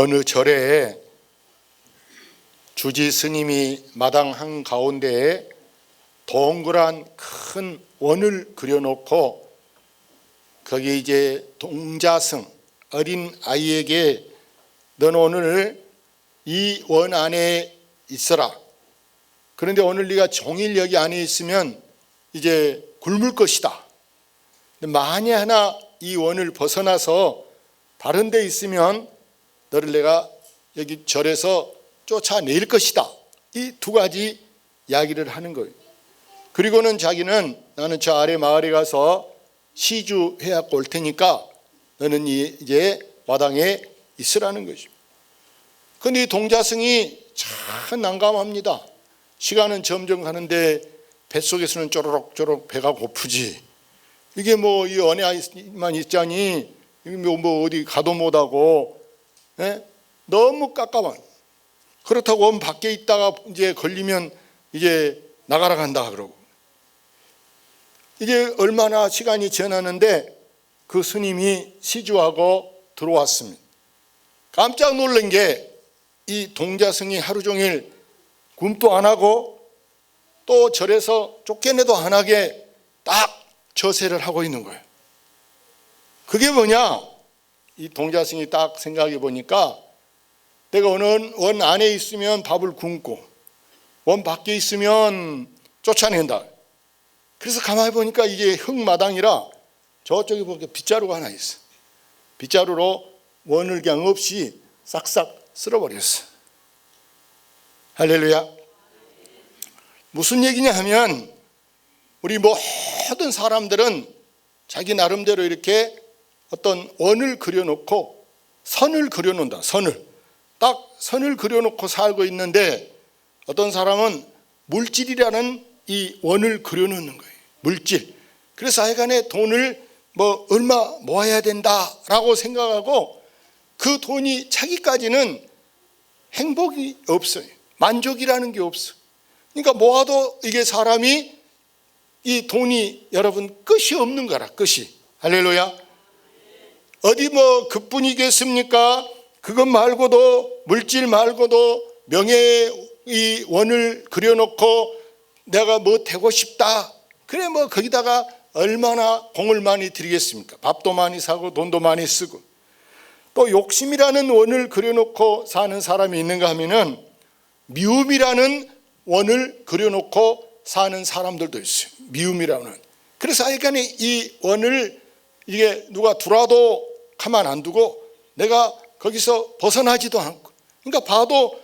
어느 절에 주지 스님이 마당 한가운데에 동그란 큰 원을 그려놓고 거기에 이제 동자승 어린 아이에게 너는 오늘 이 원 안에 있어라. 그런데 오늘 네가 종일 여기 안에 있으면 이제 굶을 것이다. 근데 만에 하나 이 원을 벗어나서 다른 데 있으면 너를 내가 여기 절에서 쫓아낼 것이다. 이 두 가지 이야기를 하는 거예요. 그리고는 자기는 나는 저 아래 마을에 가서 시주해갖고 올 테니까 너는 이제 마당에 있으라는 것이죠. 그런데 이 동자승이 참 난감합니다. 시간은 점점 가는데 뱃속에서는 쪼르륵쪼르륵 배가 고프지. 이게 뭐 이 언해만 있자니 뭐 어디 가도 못하고 너무 깝깝한. 그렇다고 원 밖에 있다가 이제 걸리면 이제 나가라 간다 그러고. 이제 얼마나 시간이 지나는데 그 스님이 시주하고 들어왔습니다. 깜짝 놀란 게 이 동자승이 하루 종일 굶도 안 하고 또 절에서 쫓겨내도 안 하게 딱 처세를 하고 있는 거예요. 그게 뭐냐? 이 동자승이 딱 생각해 보니까 내가 원 안에 있으면 밥을 굶고 원 밖에 있으면 쫓아낸다. 그래서 가만히 보니까 이게 흙마당이라 저쪽에 보니까 빗자루가 하나 있어. 빗자루로 원을 그냥 없이 싹싹 쓸어버렸어. 할렐루야. 무슨 얘기냐 하면 우리 모든 사람들은 자기 나름대로 이렇게 어떤 원을 그려놓고 선을 그려놓는다. 딱 선을 그려놓고 살고 있는데 어떤 사람은 물질이라는 이 원을 그려놓는 거예요. 물질. 그래서 하여간에 돈을 얼마 모아야 된다라고 생각하고 그 돈이 차기까지는 행복이 없어요. 만족이라는 게 없어. 그러니까 모아도 이게 사람이 이 돈이 여러분 끝이 없는 거라. 끝이. 할렐루야. 어디 그뿐이겠습니까? 그것 말고도 물질 말고도 명예의 이 원을 그려놓고 내가 되고 싶다. 그래 거기다가 얼마나 공을 많이 들이겠습니까? 밥도 많이 사고 돈도 많이 쓰고. 또 욕심이라는 원을 그려놓고 사는 사람이 있는가 하면은 미움이라는 원을 그려놓고 사는 사람들도 있어요. 미움이라는. 그래서 하여간에 이 원을 이게 누가 두라도 가만 안 두고 내가 거기서 벗어나지도 않고. 그러니까 봐도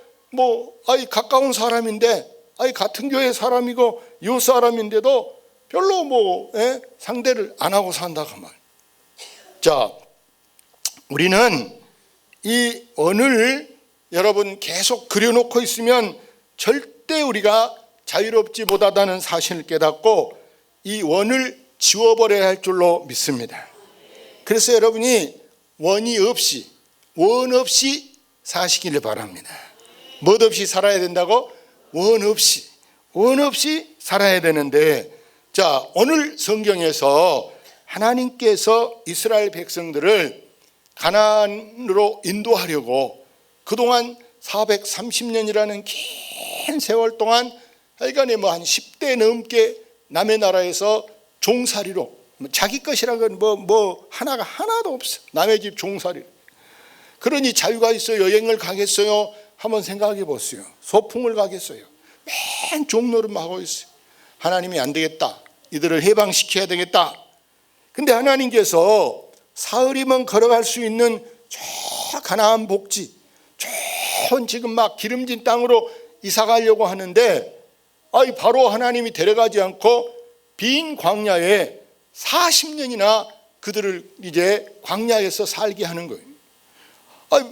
가까운 사람인데 같은 교회 사람이고 이웃 사람인데도 별로 상대를 안 하고 산다 그 말. 자, 우리는 이 원을 여러분 계속 그려놓고 있으면 절대 우리가 자유롭지 못하다는 사실을 깨닫고 이 원을 지워버려야 할 줄로 믿습니다. 그래서 여러분이 원 없이 사시기를 바랍니다. 뭐 없이 살아야 된다고? 원 없이 살아야 되는데, 자, 오늘 성경에서 하나님께서 이스라엘 백성들을 가나안으로 인도하려고 그동안 430년이라는 긴 세월 동안 하여간에 한 10대 넘게 남의 나라에서 종살이로 자기 것이라는 하나가 하나도 없어. 남의 집 종살이. 그러니 자유가 있어요? 여행을 가겠어요? 한번 생각해 보세요. 소풍을 가겠어요? 맨 종노릇만 하고 있어요. 하나님이 안 되겠다. 이들을 해방시켜야 되겠다. 근데 하나님께서 사흘이면 걸어갈 수 있는 저 가나안 복지, 좋은 지금 기름진 땅으로 이사 가려고 하는데 바로 하나님이 데려가지 않고 빈 광야에 40년이나 그들을 이제 광야에서 살게 하는 거예요.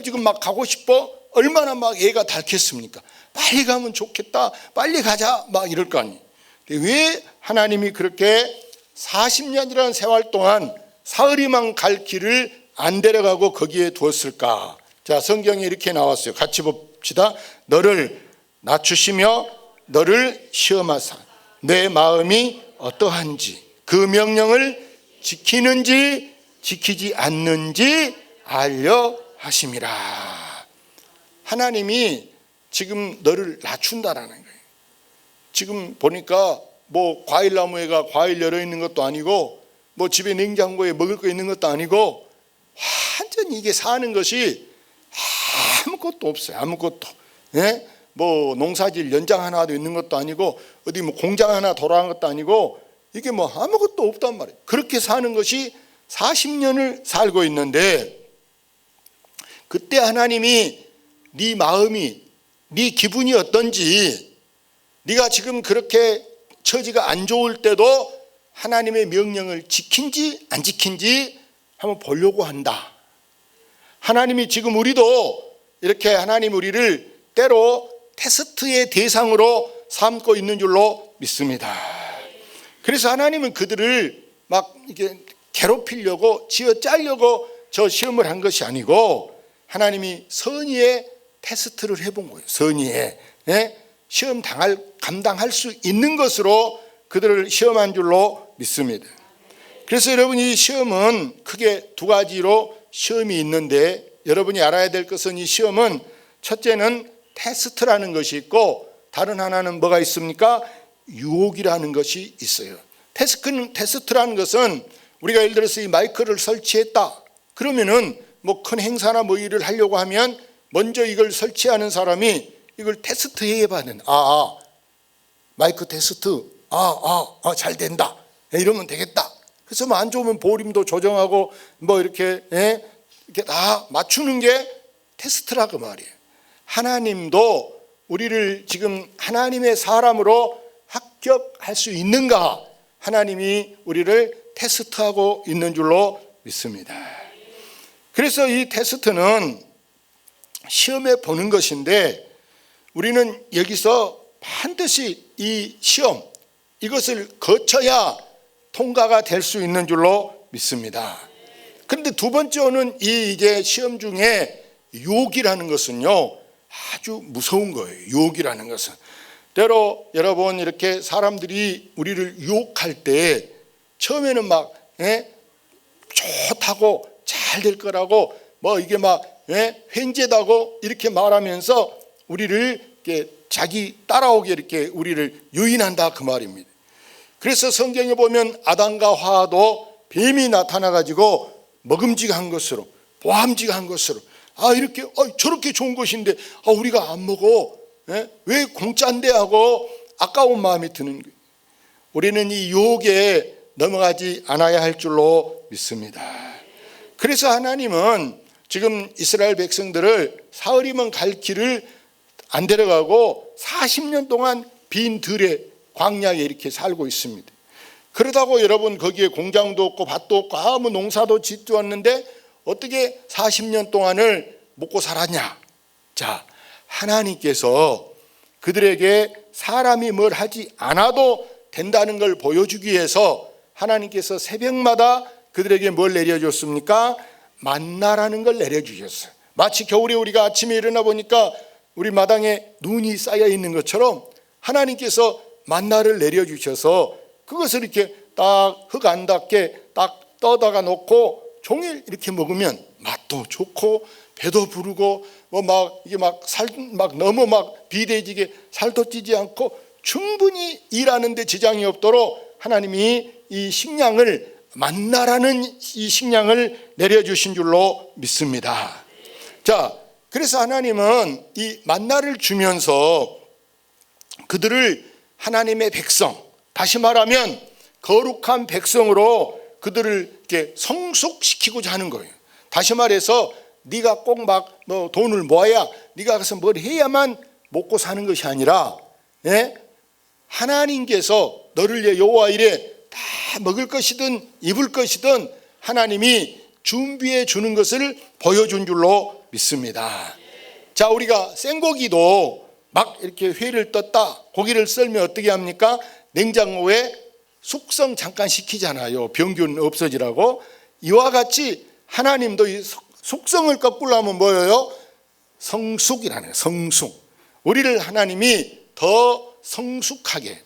지금 가고 싶어? 얼마나 애가 닳겠습니까? 빨리 가면 좋겠다. 빨리 가자. 이럴 거 아니에요. 왜 하나님이 그렇게 40년이라는 세월 동안 사흘이만 갈 길을 안 데려가고 거기에 두었을까? 자, 성경에 이렇게 나왔어요. 같이 봅시다. 너를 낮추시며 너를 시험하사 내 마음이 어떠한지 그 명령을 지키는지 지키지 않는지 알려 하심이라. 하나님이 지금 너를 낮춘다라는 거예요. 지금 보니까 뭐 과일나무에가 과일 열어 있는 것도 아니고 뭐 집에 냉장고에 먹을 거 있는 것도 아니고 완전히 이게 사는 것이 아무것도 없어요. 아무것도. 예? 뭐 농사질 연장 하나도 있는 것도 아니고 어디 뭐 공장 하나 돌아간 것도 아니고 이게 뭐 아무것도 없단 말이에요. 그렇게 사는 것이 40년을 살고 있는데 그때 하나님이 네 마음이 네 기분이 어떤지 네가 지금 그렇게 처지가 안 좋을 때도 하나님의 명령을 지킨지 안 지킨지 한번 보려고 한다. 하나님이 지금 우리도 이렇게 하나님 우리를 때로 테스트의 대상으로 삼고 있는 줄로 믿습니다. 그래서 하나님은 그들을 막 이렇게 괴롭히려고 쥐어짜려고 저 시험을 한 것이 아니고 하나님이 선의의 테스트를 해본 거예요. 선의의. 예? 시험 감당할 수 있는 것으로 그들을 시험한 줄로 믿습니다. 그래서 여러분 이 시험은 크게 두 가지로 시험이 있는데 여러분이 알아야 될 것은 이 시험은 첫째는 테스트라는 것이 있고 다른 하나는 뭐가 있습니까? 유혹이라는 것이 있어요. 테스트라는 것은 우리가 예를 들어서 이 마이크를 설치했다. 그러면은 뭐 큰 행사나 뭐 일을 하려고 하면 먼저 이걸 설치하는 사람이 이걸 테스트해 봐야 된다. 마이크 테스트. 잘 된다. 이러면 되겠다. 그래서 뭐 안 좋으면 볼륨도 조정하고 뭐 이렇게 다 맞추는 게 테스트라고 말이에요. 하나님도 우리를 지금 하나님의 사람으로 합격할 수 있는가? 하나님이 우리를 테스트하고 있는 줄로 믿습니다. 그래서 이 테스트는 시험해 보는 것인데 우리는 여기서 반드시 이 시험 이것을 거쳐야 통과가 될 수 있는 줄로 믿습니다. 그런데 두 번째로는 이 이제 시험 중에 유혹이라는 것은요 아주 무서운 거예요. 유혹이라는 것은 때로 여러분 이렇게 사람들이 우리를 유혹할 때 처음에는 막 좋다고 잘 될 거라고 뭐 이게 막 횡재다고 이렇게 말하면서 우리를 이렇게 자기 따라오게 이렇게 우리를 유인한다 그 말입니다. 그래서 성경에 보면 아담과 하와도 뱀이 나타나 가지고 먹음직한 것으로 보암직한 것으로 이렇게 저렇게 좋은 것인데 우리가 안 먹어 왜 공짜인데 하고 아까운 마음이 드는 거예요. 우리는 이 유혹에 넘어가지 않아야 할 줄로 믿습니다. 그래서 하나님은 지금 이스라엘 백성들을 사흘이면 갈 길을 안 데려가고 40년 동안 빈 들에 광야에 이렇게 살고 있습니다. 그러다고 여러분 거기에 공장도 없고 밭도 없고 아무 농사도 짓도 않는데 어떻게 40년 동안을 먹고 살았냐? 자, 하나님께서 그들에게 사람이 뭘 하지 않아도 된다는 걸 보여주기 위해서 하나님께서 새벽마다 그들에게 뭘 내려줬습니까? 만나라는 걸 내려주셨어요. 마치 겨울에 우리가 아침에 일어나 보니까 우리 마당에 눈이 쌓여 있는 것처럼 하나님께서 만나를 내려주셔서 그것을 이렇게 딱 흙 안 닿게 딱 떠다가 놓고 종일 이렇게 먹으면 맛도 좋고 배도 부르고 뭐 막 이게 막 너무 막 비대해지게 살도 찌지 않고 충분히 일하는데 지장이 없도록 하나님이 이 식량을 만나라는 이 식량을 내려주신 줄로 믿습니다. 자, 그래서 하나님은 이 만나를 주면서 그들을 하나님의 백성, 다시 말하면 거룩한 백성으로 그들을 이렇게 성숙시키고자 하는 거예요. 다시 말해서 네가 꼭 막 너 돈을 모아야 네가 가서 뭘 해야만 먹고 사는 것이 아니라 하나님께서 너를 위해 여호와 이래 다 먹을 것이든 입을 것이든 하나님이 준비해 주는 것을 보여준 줄로 믿습니다. 자, 우리가 생고기도 막 이렇게 회를 떴다 고기를 썰면 어떻게 합니까? 냉장고에 숙성 잠깐 시키잖아요. 병균 없어지라고. 이와 같이 하나님도 이 숙성을 거꾸로 하면 뭐예요? 성숙이라는 거예요. 성숙. 우리를 하나님이 더 성숙하게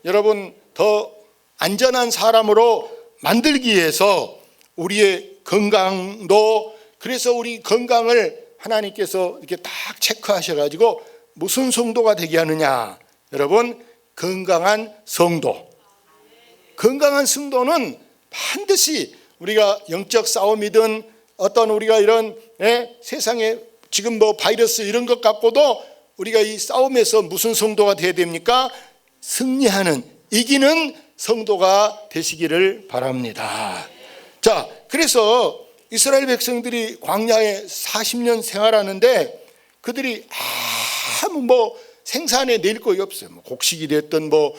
여러분 더 안전한 사람으로 만들기 위해서 우리의 건강도 그래서 우리 건강을 하나님께서 이렇게 딱 체크하셔가지고 무슨 성도가 되게 하느냐? 여러분, 건강한 성도. 건강한 성도는 반드시 우리가 영적 싸움이든 어떤 우리가 이런 세상에 지금 뭐 바이러스 이런 것 갖고도 우리가 이 싸움에서 무슨 성도가 되어야 됩니까? 승리하는, 이기는 성도가 되시기를 바랍니다. 자, 그래서 이스라엘 백성들이 광야에 40년 생활하는데 그들이 아무 뭐 생산해 낼 것이 없어요. 뭐 곡식이 됐든 뭐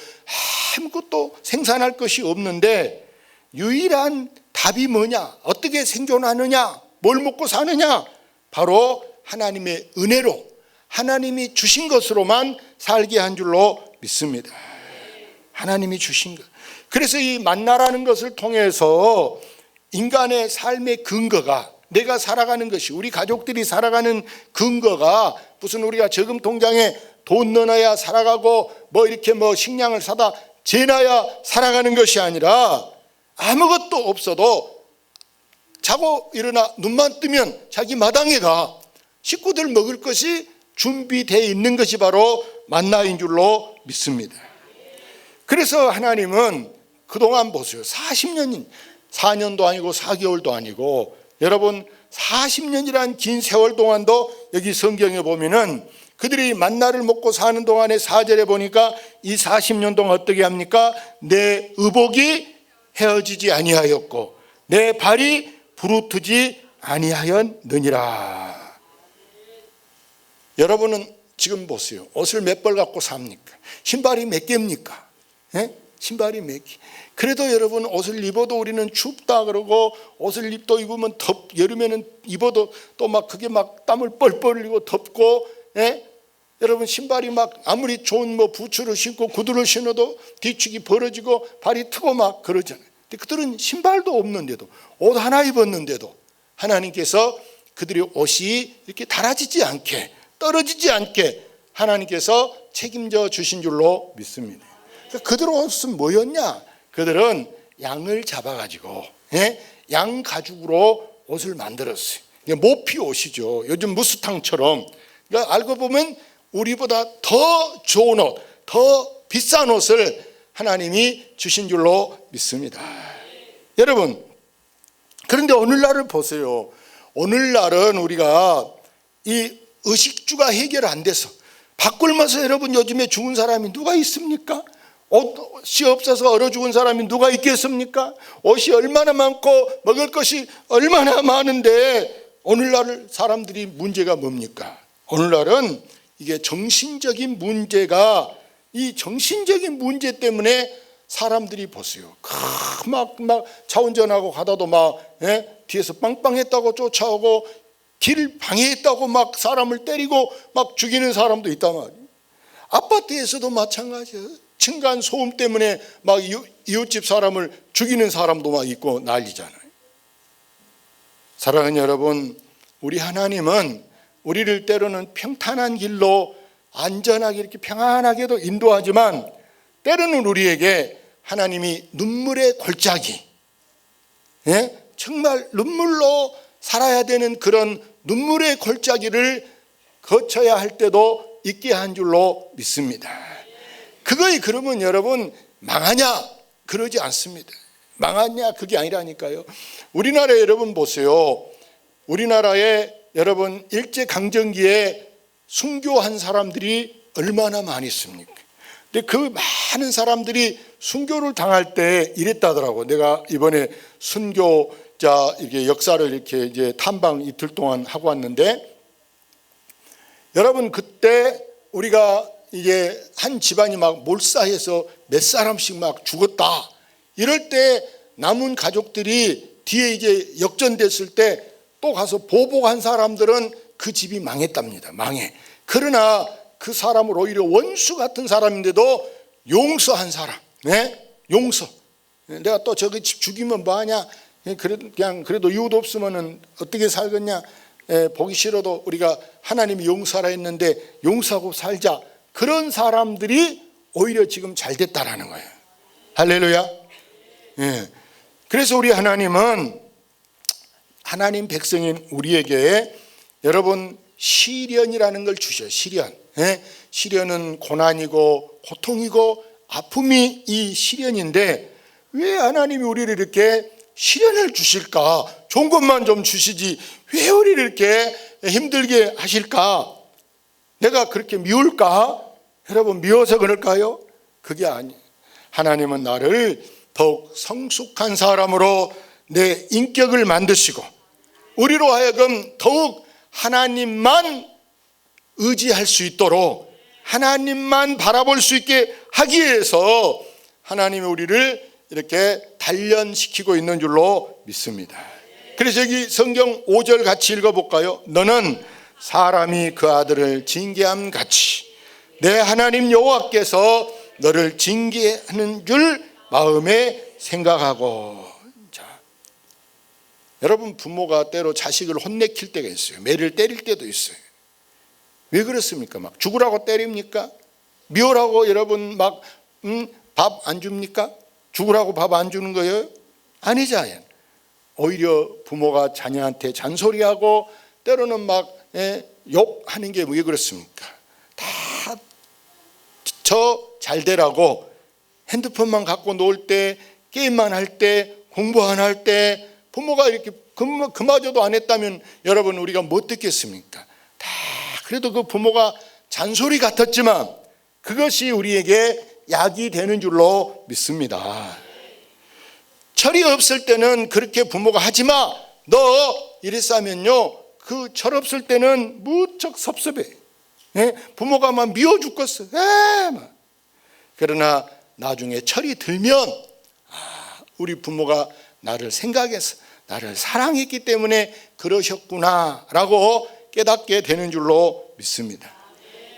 아무것도 생산할 것이 없는데 유일한 답이 뭐냐? 어떻게 생존하느냐? 뭘 먹고 사느냐? 바로 하나님의 은혜로, 하나님이 주신 것으로만 살게 한 줄로 믿습니다. 하나님이 주신 것. 그래서 이 만나라는 것을 통해서 인간의 삶의 근거가, 내가 살아가는 것이, 우리 가족들이 살아가는 근거가 무슨 우리가 저금 통장에 돈 넣어야 살아가고 뭐 이렇게 뭐 식량을 사다 재놔야 살아가는 것이 아니라 아무것도 없어도 자고 일어나 눈만 뜨면 자기 마당에 가 식구들 먹을 것이 준비되어 있는 것이 바로 만나인 줄로 믿습니다. 그래서 하나님은 그동안 보세요. 40년, 4년도 아니고 4개월도 아니고 여러분 40년이란 긴 세월 동안도 여기 성경에 보면은 그들이 만나를 먹고 사는 동안에 4절에 보니까 이 40년 동안 어떻게 합니까? 내 의복이 헤어지지 아니하였고 내 발이 부르트지 아니하였느니라. 여러분은 지금 보세요. 옷을 몇 벌 갖고 삽니까? 신발이 몇 개입니까? 신발이 몇 개. 그래도 여러분 옷을 입어도 우리는 춥다 그러고 옷을 입으면 여름에는 입어도 또 막 그게 막 땀을 뻘뻘 흘리고 덥고 여러분 신발이 막 아무리 좋은 뭐 부츠를 신고 구두를 신어도 뒤축이 벌어지고 발이 트고 막 그러잖아요. 근데 그들은 신발도 없는데도 옷 하나 입었는데도 하나님께서 그들의 옷이 이렇게 닳아지지 않게 떨어지지 않게 하나님께서 책임져 주신 줄로 믿습니다. 그들 옷은 뭐였냐? 그들은 양을 잡아가지고 양 가죽으로 옷을 만들었어요. 모피 옷이죠. 요즘 무스탕처럼. 그러니까 알고 보면 우리보다 더 좋은 옷, 더 비싼 옷을 하나님이 주신 줄로 믿습니다. 여러분, 그런데 오늘날을 보세요. 오늘날은 우리가 이 의식주가 해결 안 돼서 밥 굶어서 여러분 요즘에 죽은 사람이 누가 있습니까? 옷이 없어서 얼어 죽은 사람이 누가 있겠습니까? 옷이 얼마나 많고 먹을 것이 얼마나 많은데 오늘날 사람들이 문제가 뭡니까? 오늘날은 이게 정신적인 문제가, 이 정신적인 문제 때문에 사람들이 보세요. 막 차운전하고 가다도 막 뒤에서 빵빵했다고 쫓아오고 길 방해했다고 막 사람을 때리고 막 죽이는 사람도 있단 말이에요. 아파트에서도 마찬가지예요. 층간 소음 때문에 막 이웃집 사람을 죽이는 사람도 막 있고 난리잖아요. 사랑하는 여러분, 우리 하나님은 우리를 때로는 평탄한 길로 안전하게 이렇게 평안하게도 인도하지만 때로는 우리에게 하나님이 눈물의 골짜기, 정말 눈물로 살아야 되는 그런 눈물의 골짜기를 거쳐야 할 때도 있게 한 줄로 믿습니다. 그거에 그러면 여러분 망하냐? 그러지 않습니다. 망하냐? 그게 아니라니까요. 우리나라에 여러분 보세요. 우리나라에 여러분 일제강점기에 순교한 사람들이 얼마나 많이 있습니까? 근데 그 많은 사람들이 순교를 당할 때 이랬다더라고. 내가 이번에 순교자 이렇게 역사를 이렇게 이제 탐방 이틀 동안 하고 왔는데, 여러분 그때 우리가 이게 한 집안이 막 몰사해서 몇 사람씩 막 죽었다. 이럴 때 남은 가족들이 뒤에 이제 역전됐을 때 또 가서 보복한 사람들은 그 집이 망했답니다. 망해. 그러나 그 사람을 오히려 원수 같은 사람인데도 용서한 사람. 용서. 내가 또 저기 집 죽이면 뭐하냐? 그냥 그래도 이웃 없으면은 어떻게 살겠냐? 보기 싫어도 우리가 하나님이 용서하라 했는데 용서하고 살자. 그런 사람들이 오히려 지금 잘 됐다라는 거예요. 할렐루야. 그래서 우리 하나님은 하나님 백성인 우리에게 여러분 시련이라는 걸 주셔. 시련. 시련은 고난이고 고통이고 아픔이 이 시련인데 왜 하나님이 우리를 이렇게 시련을 주실까? 좋은 것만 좀 주시지 왜 우리를 이렇게 힘들게 하실까? 내가 그렇게 미울까? 여러분 미워서 그럴까요? 그게 아니에요. 하나님은 나를 더욱 성숙한 사람으로 내 인격을 만드시고 우리로 하여금 더욱 하나님만 의지할 수 있도록 하나님만 바라볼 수 있게 하기 위해서 하나님이 우리를 이렇게 단련시키고 있는 줄로 믿습니다. 그래서 여기 성경 5절 같이 읽어볼까요? 너는 사람이 그 아들을 징계함 같이 내 하나님 여호와께서 너를 징계하는 줄 마음에 생각하고. 자, 여러분 부모가 때로 자식을 혼내킬 때가 있어요. 매를 때릴 때도 있어요. 왜 그렇습니까? 막 죽으라고 때립니까? 미워라고 여러분 막 밥 안 줍니까? 죽으라고 밥 안 주는 거예요? 아니잖아요. 오히려 부모가 자녀한테 잔소리하고 때로는 막 욕하는 게 왜 그렇습니까? 다 저 잘 되라고 핸드폰만 갖고 놀 때 게임만 할 때 공부 안 할 때 부모가 이렇게 그마저도 안 했다면 여러분 우리가 뭐 듣겠습니까? 다 그래도 그 부모가 잔소리 같았지만 그것이 우리에게 약이 되는 줄로 믿습니다. 철이 없을 때는 그렇게 부모가 하지마 너 이랬으면요 그 철 없을 때는 무척 섭섭해. 부모가 막 미워 죽겠어. 막. 그러나 나중에 철이 들면 우리 부모가 나를 생각해서 나를 사랑했기 때문에 그러셨구나 라고 깨닫게 되는 줄로 믿습니다.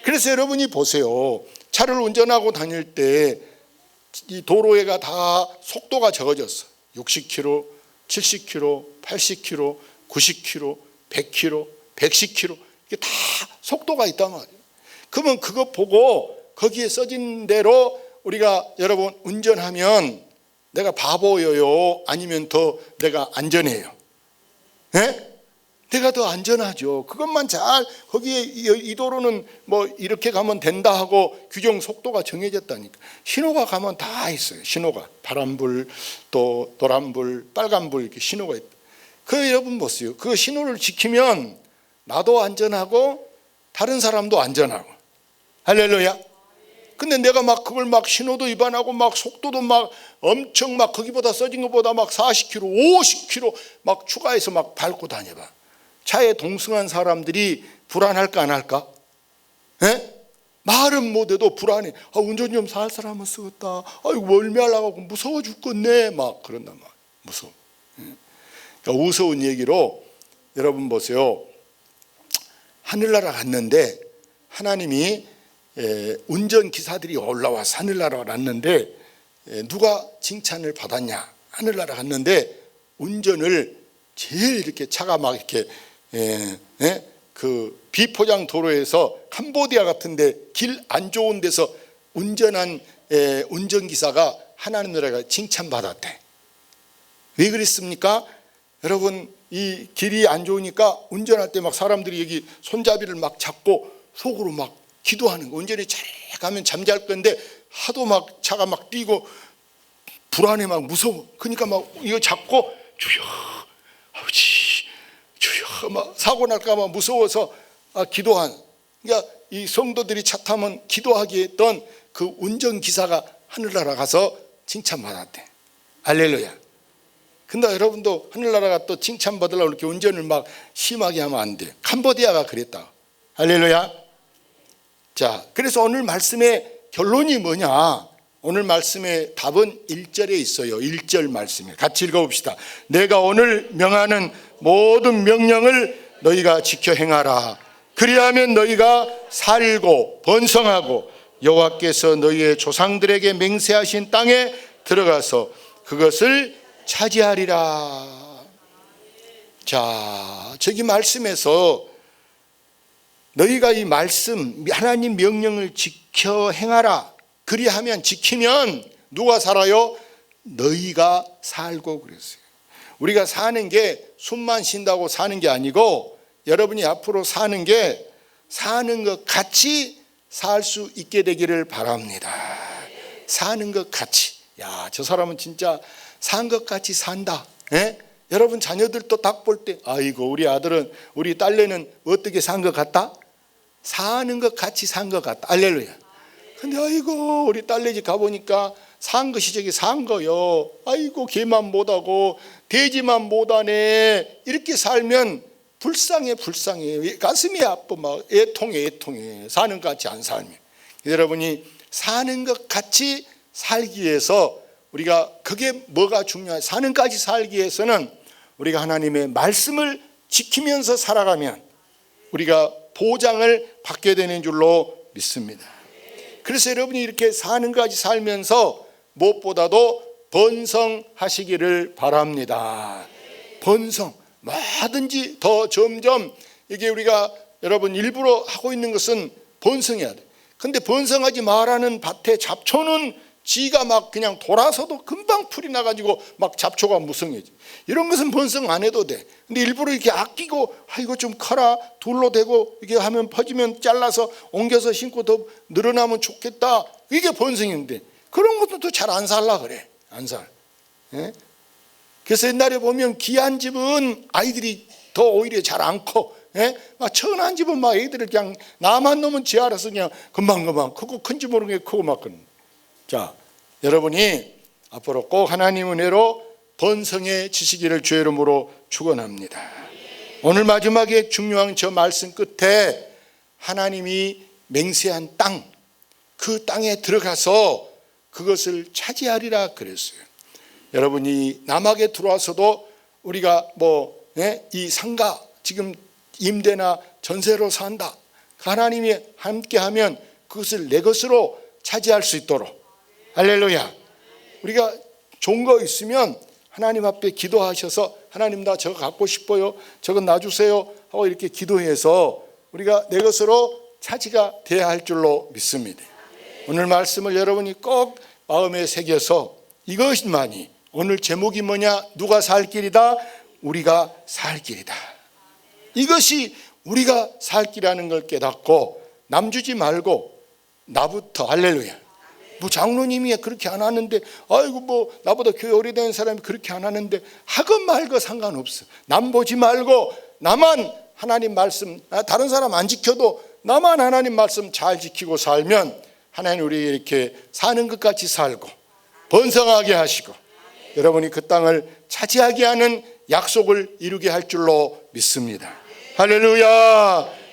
그래서 여러분이 보세요. 차를 운전하고 다닐 때 이 도로에가 다 속도가 적어졌어. 60km, 70km, 80km, 90km, 100km, 110km 이게 다 속도가 있단 말이에요. 그러면 그거 보고 거기에 써진 대로 우리가 여러분 운전하면 내가 바보예요? 아니면 더 내가 안전해요? 내가 더 안전하죠. 그것만 잘 거기에 이 도로는 뭐 이렇게 가면 된다 하고 규정 속도가 정해졌다니까. 신호가 가면 다 있어요. 신호가 파란불 또 노란불 빨간불 이렇게 신호가 있다. 그 여러분 보세요. 그 신호를 지키면 나도 안전하고 다른 사람도 안전하고. 할렐루야. 근데 내가 막 그걸 막 신호도 위반하고 막 속도도 막 엄청 막 거기보다 써진 것보다 막 40km, 50km 막 추가해서 막 밟고 다녀봐. 차에 동승한 사람들이 불안할까 안 할까? 말은 못해도 불안해. 운전 좀 살살 하면 쓰겠다. 이거 멀미하려고 무서워 죽겠네. 막 그런단 말이야. 무서워. 그러니까 우스운 얘기로 여러분 보세요. 하늘나라 갔는데 하나님이 운전기사들이 올라와서 하늘나라 갔는데 누가 칭찬을 받았냐. 하늘나라 갔는데 운전을 제일 이렇게 차가 막 이렇게 그 비포장 도로에서 캄보디아 같은데 길 안 좋은 데서 운전한 운전기사가 하나님 나라가 칭찬받았대. 왜 그랬습니까? 여러분 이 길이 안 좋으니까 운전할 때 막 사람들이 여기 손잡이를 막 잡고 속으로 막 기도하는 거. 운전이 잘 가면 잠잘 건데 하도 막 차가 막 뛰고 불안해 막 무서워. 그러니까 막 이거 잡고 주여 아버지 주여 막 사고 날까 봐 무서워서 기도한. 그러니까 이 성도들이 차 타면 기도하게 했던 그 운전기사가 하늘나라 가서 칭찬받았대. 할렐루야. 근데 여러분도 하늘나라가 또 칭찬받으려고 이렇게 운전을 막 심하게 하면 안 돼. 캄보디아가 그랬다. 할렐루야. 자, 그래서 오늘 말씀의 결론이 뭐냐? 오늘 말씀의 답은 1절에 있어요. 1절 말씀에 같이 읽어봅시다. 내가 오늘 명하는 모든 명령을 너희가 지켜 행하라. 그리하면 너희가 살고 번성하고 여호와께서 너희의 조상들에게 맹세하신 땅에 들어가서 그것을 차지하리라. 자, 저기 말씀에서 너희가 이 말씀 하나님 명령을 지켜 행하라. 그리하면 지키면 누가 살아요? 너희가 살고 그랬어요. 우리가 사는 게 숨만 쉰다고 사는 게 아니고 여러분이 앞으로 사는 것 같이 살 수 있게 되기를 바랍니다. 사는 것 같이. 야, 저 사람은 진짜 산 것 같이 산다. 예? 여러분 자녀들도 딱 볼 때 아이고 우리 아들은 우리 딸내는 어떻게 산 것 같다? 사는 것 같이 산 것 같다. 할렐루야. 근데 아이고 우리 딸네 집 가보니까 산 것이 저기 산 거요. 아이고 개만 못하고 돼지만 못하네. 이렇게 살면 불쌍해. 가슴이 아파. 막 애통해. 사는 것 같이 안 살면. 여러분이 사는 것 같이 살기 위해서 우리가 그게 뭐가 중요해? 사는 것까지 살기 위해서는 우리가 하나님의 말씀을 지키면서 살아가면 우리가 보장을 받게 되는 줄로 믿습니다. 그래서 여러분이 이렇게 사는 것까지 살면서 무엇보다도 번성하시기를 바랍니다. 번성, 뭐든지 더 점점 이게 우리가 여러분 일부러 하고 있는 것은 번성해야 돼. 근데 번성하지 말라는 밭에 잡초는 지가 막 그냥 돌아서도 금방 풀이 나가지고 막 잡초가 무성해져. 이런 것은 번성 안 해도 돼. 근데 일부러 이렇게 아끼고 이거 좀 커라 둘로 대고 이렇게 하면 퍼지면 잘라서 옮겨서 심고 더 늘어나면 좋겠다. 이게 번성인데 그런 것도 또 잘 안 살라 그래. 안 살. 예? 그래서 옛날에 보면 귀한 집은 아이들이 더 오히려 잘 안 커. 예? 막 천한 집은 막 애들을 그냥 나만 놓으면 지 알아서 그냥 금방 크고 큰지 모르게 크고 막 그런. 자, 여러분이 앞으로 꼭 하나님 은혜로 번성해지시기를 주의 이름으로 축원합니다. 오늘 마지막에 중요한 저 말씀 끝에 하나님이 맹세한 땅, 그 땅에 들어가서 그것을 차지하리라 그랬어요. 여러분이 남학에 들어와서도 우리가 이 상가 지금 임대나 전세로 산다. 하나님이 함께하면 그것을 내 것으로 차지할 수 있도록. 할렐루야. 우리가 좋은 거 있으면 하나님 앞에 기도하셔서 하나님 나 저거 갖고 싶어요. 저거 놔주세요 하고 이렇게 기도해서 우리가 내 것으로 차지가 돼야 할 줄로 믿습니다. 오늘 말씀을 여러분이 꼭 마음에 새겨서 이것만이 오늘 제목이 뭐냐? 누가 살 길이다? 우리가 살 길이다. 이것이 우리가 살 길이라는 걸 깨닫고 남 주지 말고 나부터. 할렐루야. 뭐 장로님이 그렇게 안 하는데 아이고 뭐 나보다 교회 오래된 사람이 그렇게 안 하는데 하건 말건 상관없어. 남 보지 말고 나만 하나님 말씀, 다른 사람 안 지켜도 나만 하나님 말씀 잘 지키고 살면 하나님 우리 이렇게 사는 것 같이 살고 번성하게 하시고 여러분이 그 땅을 차지하게 하는 약속을 이루게 할 줄로 믿습니다. 할렐루야.